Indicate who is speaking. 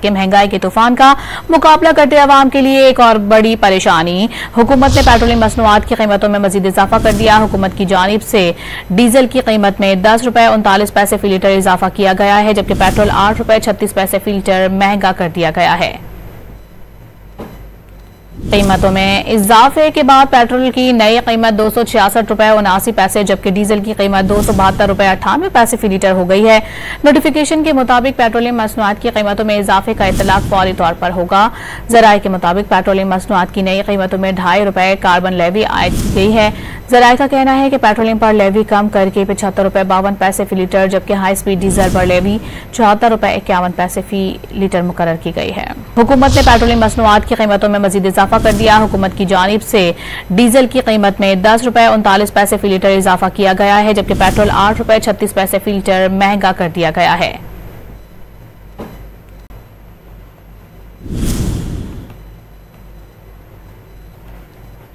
Speaker 1: कि महंगाई के तूफान का मुकाबला करते आवाम के लिए एक और बड़ी परेशानी। हुकूमत ने पेट्रोलियम मसनूआत की कीमतों में मजीद इजाफा कर दिया। हुकूमत की जानिब से डीजल की कीमत में 10 रुपए 39 पैसे फी लीटर इजाफा किया गया है, जबकि पेट्रोल 8 रुपए 36 पैसे फी लीटर महंगा कर दिया गया है। कीमतों में इजाफे के बाद पेट्रोल की नई कीमत 266 रुपए 79 पैसे, जबकि डीजल की कीमत 272 रुपए 98 पैसे फी लीटर हो गई है। नोटिफिकेशन के मुताबिक पेट्रोलियम मसनूआत की कीमतों में इजाफे का इतलाक फौरी तौर पर होगा। जराये के मुताबिक पेट्रोलियम मसनूआत की नई कीमतों में 2.5 रुपए कार्बन लेवी आयद की गई है। जराये का कहना है कि पेट्रोलियम पर लेवी कम करके 75 रुपए 52 पैसे फी लीटर, जबकि हाई स्पीड डीजल पर लेवी 74 रुपए 51 पैसे फी लीटर मुकर्रर की गई है। हुकूमत ने पेट्रोलियम मसनूआत की कीमतों में मजीद इजाफा कर दिया। हुकूमत की जानिब से डीजल की कीमत में 10 रुपए 39 पैसे फी लीटर इजाफा किया गया है, जबकि पेट्रोल 8 रुपए 36 पैसे फी लीटर महंगा कर दिया गया है।